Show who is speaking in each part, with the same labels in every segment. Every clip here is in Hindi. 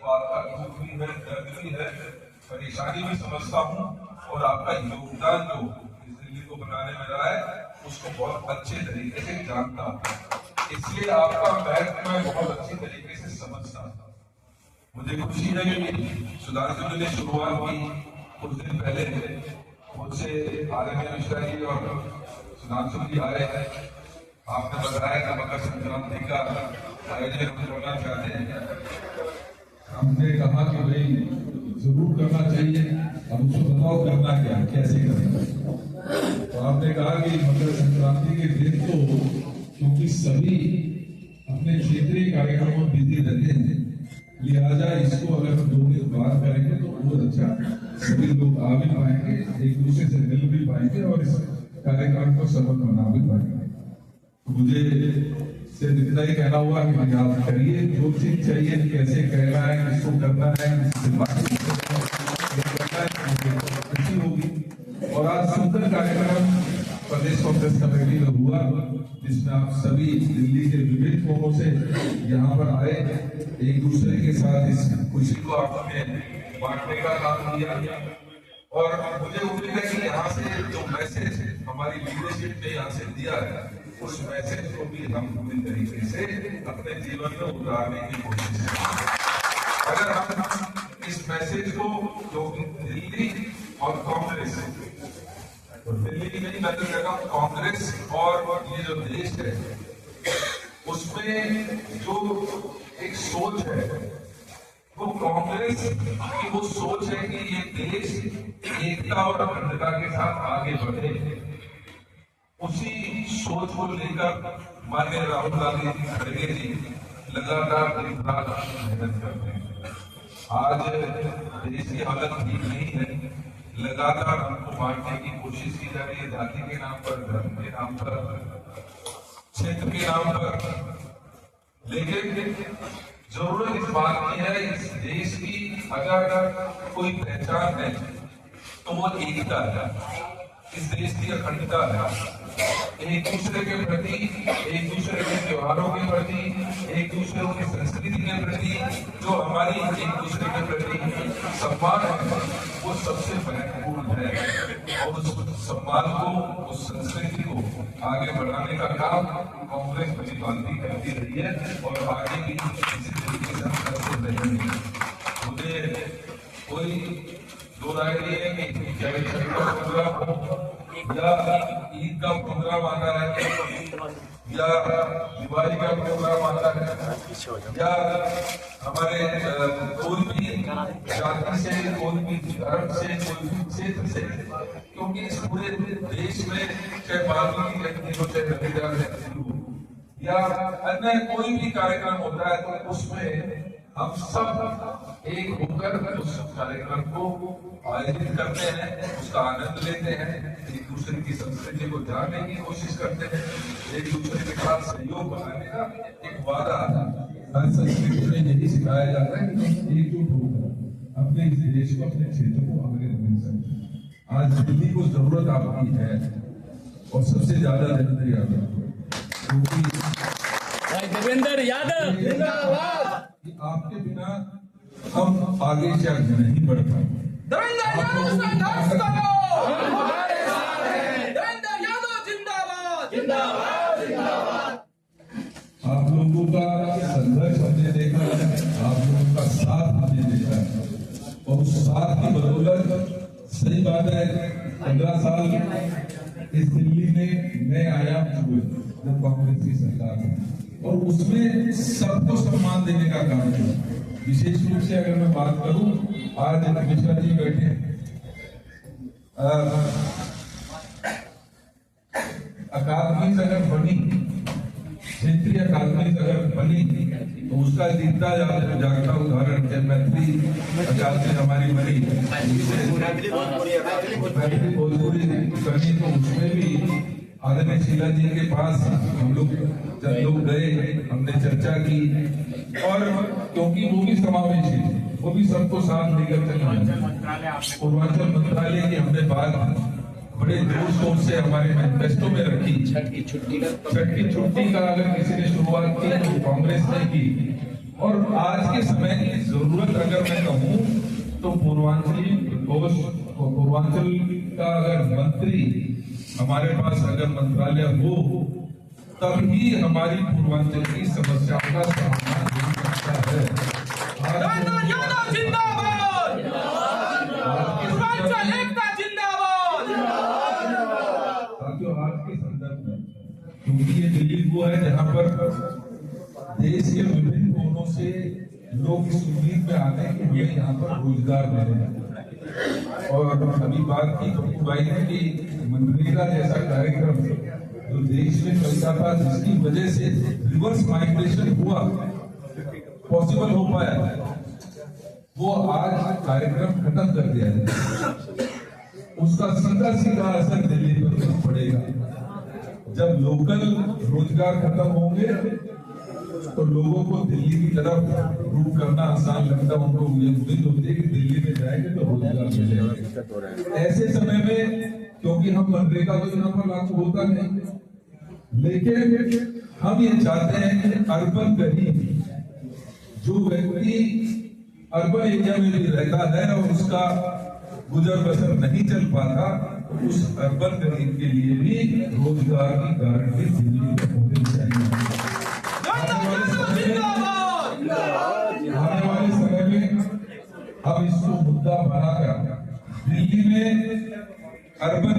Speaker 1: बात का दुख भी है, दर्द भी है, परेशानी भी समझता हूँ और आपका योगदान जो इस दिल्ली को बनाने में रहा है उसको बहुत अच्छे तरीके से जानता हूँ, इसलिए आपका महत्व मैं बहुत अच्छी तरीके से समझता हूँ। मुझे खुशी है कि सुधांशु जी ने शुरुआत की कुछ दिन पहले मुझसे आदरणीय मिश्रा जी और सुधांशु जी आए हैं। आपने बताया कि मकर संक्रांति का आयोजन हम करना चाहते हैं। हमने कहा कि भाई जरूर करना चाहिए, अब उसको बताओ करना क्या, कैसे करें। तो आपने कहा कि मकर संक्रांति के दिन तो क्योंकि सभी अपने क्षेत्रीय कार्यक्रमों में बिजी रहते हैं, लिहाजा इसको अगर हम 2 दिन बाद करेंगे तो बहुत अच्छा, सभी लोग आ भी पाएंगे, एक दूसरे से मिल भी पाएंगे और इस कार्यक्रम को सफल बना भी पाएंगे। मुझे सिर्फ इतना ही कहना हुआ कि आप करिए जो चीज चाहिए, कैसे कहना है, किसको करना है, खुशी होगी। और आज सुंदर कार्यक्रम प्रदेश कांग्रेस कमेटी में हुआ जिसमें आप सभी दिल्ली के विभिन्न कोनों से यहाँ पर आए, एक दूसरे के साथ इस खुशी को आपने बांटने का काम किया। और मुझे उम्मीद है कि यहाँ से जो मैसेज हमारी लीडरशिप ने यहाँ से दिया है उस मैसेज को भी हम पूरी तरीके से अपने जीवन में उतारने की कोशिश करें। अगर हम इस मैसेज को जो दिल्ली और कांग्रेस, तो दिल्ली में मैं तो कहता हूँ कांग्रेस और ये जो देश है उसमें जो एक सोच है वो कांग्रेस की वो सोच है कि ये देश एकता और अखंडता के साथ आगे बढ़े। उसी सोच को लेकर माननीय राहुल गांधी खड़गे जी लगातार दिन रात मेहनत करते हैं। आज देश की हालत ठीक नहीं है, लगातार हमको बांटने की कोशिश की जा रही है, जाति के नाम पर, धर्म के नाम पर, क्षेत्र के नाम पर। लेकिन जरूरत इस बात की है, इस देश की अगर कोई पहचान है तो वो एकता है, इस देश की अखंडता है। एक दूसरे के प्रति, एक दूसरे के त्योहारों के प्रति, एक दूसरे की संस्कृति के प्रति जो हमारी एक दूसरे के प्रति सम्मान है वो सबसे महत्वपूर्ण है। और उस सम्मान को, उस संस्कृति को आगे बढ़ाने का काम कांग्रेस भली भांति करती रही है और आगे भी इसी तरीके से करते रहेंगे। मुझे कोई दो राय नहीं है कि जय शंकर प्रोग्राम हो या ईद का प्रोग्राम आता है या दिवाली का प्रोग्राम आता है या हमारे कोई भी जाति से, कोई भी धर्म से, कोई भी क्षेत्र से, क्योंकि इस पूरे देश में चाहे वाल्मीकि जयंती हो, चाहे रविदास जयंती हो या अन्य कोई भी कार्यक्रम होता है तो उसमें हम सब एक होकर उस कार्यक्रम को आयोजित करते हैं, उसका आनंद लेते हैं, एक दूसरे की संस्कृति को जानने की कोशिश करते हैं, एक दूसरे के साथ सहयोग बनाने का एक वादा। हर संस्कृति में यही सिखाया जाता है कि एकजुट होकर अपने इस देश को, अपने क्षेत्र को आगे बढ़ा सकते। आज दिल्ली को जरूरत आपकी है और सबसे ज्यादा जरूरत क्योंकि
Speaker 2: देवेंद्र यादव जिंदाबाद,
Speaker 1: आपके बिना हम आगे चल नहीं बढ़ पाएंगे।
Speaker 2: देवेंद्र यादव संघर्ष करो, हम हमारे साथ हैं। देवेंद्र यादव जिंदाबाद जिंदाबाद जिंदाबाद।
Speaker 1: आप लोगों का संघर्ष हमने देखा है, आप लोगों का साथ हमने देखा है और उस साथ की बदौलत सही बात है 15 साल इस दिल्ली में नए आयाम हुए जब कांग्रेस की सरकार है और उसमें सबको सम्मान देने का काम किया। विशेष रूप से अगर मैं बात करूं, आज मिश्रा जी बैठे, अकादमी अगर बनी, क्षेत्रीय अकादमी अगर बनी तो उसका जितना जागता उदाहरण जब मैत्री अकादमी हमारी बनी भोजपुरी बनी तो उसमें भी आदरणीय शीला जी के पास हम लोग जब लोग गए, हमने चर्चा की और क्योंकि वो भी समावेशी, वो भी सबको साथ लेकर चले। पूर्वांचल मंत्रालय की हमने बात बड़े जोर शोर से हमारे मैनिफेस्टो में रखी। छठ की छुट्टी का अगर किसी ने शुरुआत की तो कांग्रेस ने की और आज के समय की जरूरत अगर मैं कहूँ तो पूर्वांचली प्रकोष्ठ और पूर्वांचल का अगर मंत्री हमारे पास अगर मंत्रालय हो तभी हमारी पूर्वांचल की समस्याओं का समाधान हो सकता है।
Speaker 2: राणा यादव जिंदाबाद, पूर्वांचल एकता जिंदाबाद।
Speaker 1: साथियों, आज के संदर्भ में क्योंकि ये दिल्ली वो है जहाँ पर देश के विभिन्न कोनों से लोग इस उम्मीद में आते हैं कि हमें यहाँ पर रोजगार मिले। और अभी बात की पप्पू भाई ने कि मनरेगा जैसा कार्यक्रम जो देश में चलता था जिसकी वजह से रिवर्स माइग्रेशन हुआ, पॉसिबल हो पाया, वो आज कार्यक्रम खत्म कर दिया है। उसका सीधा सीधा असर दिल्ली पर पड़ेगा। जब लोकल रोजगार खत्म होंगे तो लोगों को दिल्ली की तरफ रूट करना आसान लगता, उनको ये उम्मीद होती है कि दिल्ली में जाएंगे तो रोजगार मिलेगा। ऐसे समय में क्योंकि हम मनरेगा तो यहाँ पर लागू होता नहीं, लेकिन हम ये चाहते हैं कि अर्बन गरीब जो व्यक्ति अर्बन एरिया में भी रहता है और उसका गुजर बसर नहीं चल पाता, उस अर्बन गरीब के लिए भी रोजगार की गारंटी दिल्ली में होनी चाहिए। आने वाले समय में हम इसको मुद्दा बनाकर दिल्ली में अर्बन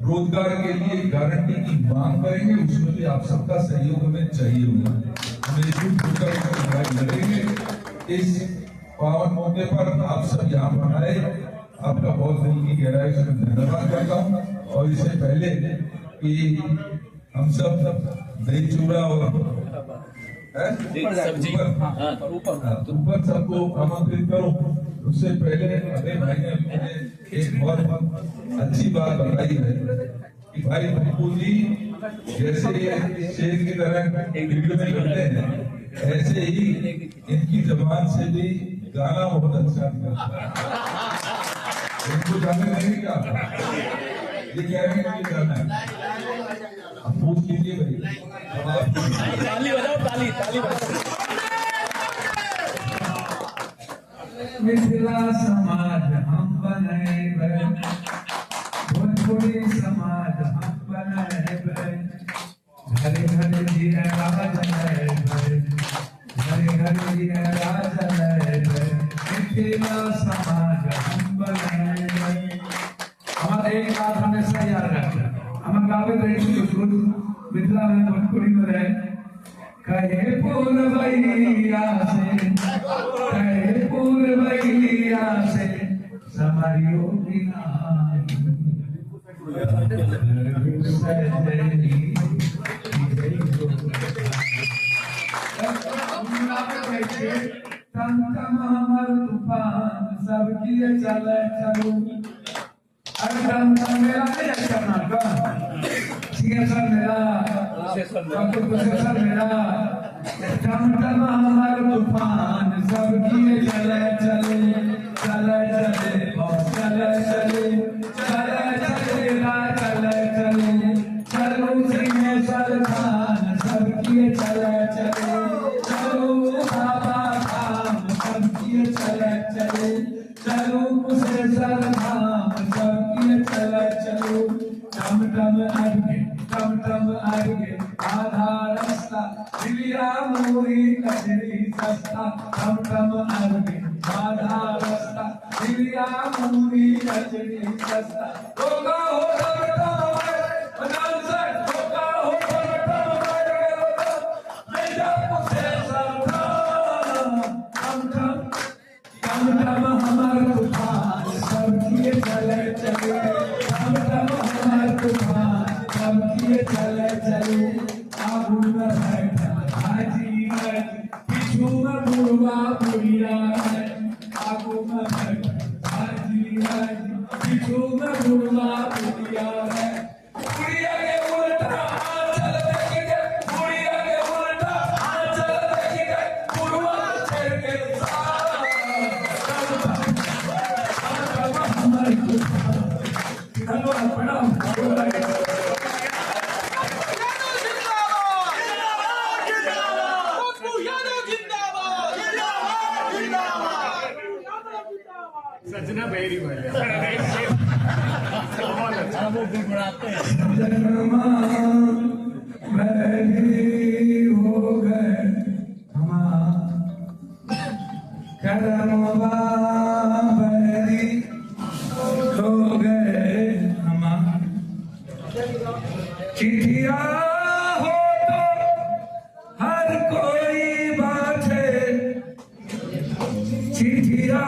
Speaker 1: रोजगार के लिए गारंटी की मांग करेंगे। उसमें भी आप सबका सहयोग हमें चाहिए होगा। हम एकजुट होकर लड़ाई लड़ेंगे। इस पावन मौके पर आप सब यहाँ पर आए, आपका बहुत दिल की गहराई से धन्यवाद करता हूँ। और इससे पहले कि हम सब दही चूड़ा और ऊपर सबको आमंत्रित करो, उससे पहले अरे भाई ने मुझे एक बहुत अच्छी बात बताई है कि भाई पप्पू जी जैसे ये शेर की तरह वीडियो में करते हैं, ऐसे ही इनकी जबान से भी गाना बहुत अच्छा निकलता है। इनको जाने नहीं क्या ये कह रहे हैं कि जाना है, अब पूछ लीजिए भाई।
Speaker 3: ताली बजाओ, ताली ताली बजाओ।
Speaker 4: मिथिला समाज हम बनाए, भोजपुरी समाज हम बनाए, घरे घरे दिया राज है, घरे घरे दिया राज है, मिथिला समाज हम बनाए। हमारे एक बात हमेशा याद रखना, हम गावे मिथिला में भोजपुरी में रहे, कहे पूर्वैया से, कहे पूर्वैया से समारियो बिना तूफान सब किए चले चलो। अरे मेरा नहीं करना का सिंहेश्वर मेरा मेरा हमारे तूफान सब किए चले चले चले चले चले चले चले चले चले चले चलो सिंहेश्वर खान सब किए चले चले चलो बाबा धाम सब किए चले चले चलो कुशेश्वर धाम सब किए चले चलो। टम टम आगे आधा रास्ता दिलिया मोरी कचरी सस्ता। टम टम आगे आधा रास्ता दिलिया मोरी कचरी सस्ता। होगा हो हमारे तूफान सब किए चले चले, हमारे तूफान सब किए चले चले। आगू में बैठा हाजी है, पीछू में बुढ़वा बुढ़िया है। आगू में बैठा हाजी है, पीछू में बुढ़वा बुढ़िया है। बुढ़िया के उल्टा आंचल देखेंगे, बुढ़िया के उल्टा आंचल देखेंगे, बुढ़वा छेड़ के
Speaker 2: यादव जिंदाबाद,
Speaker 3: सजना बहरी वाले हाँ वो गुड़गुड़ाते हैं
Speaker 4: जन्मा बैरी हो गए हमारा करमवा बैरी हो गए हमारा चिट्ठिया हो तो हर कोई बात है चिट्ठिया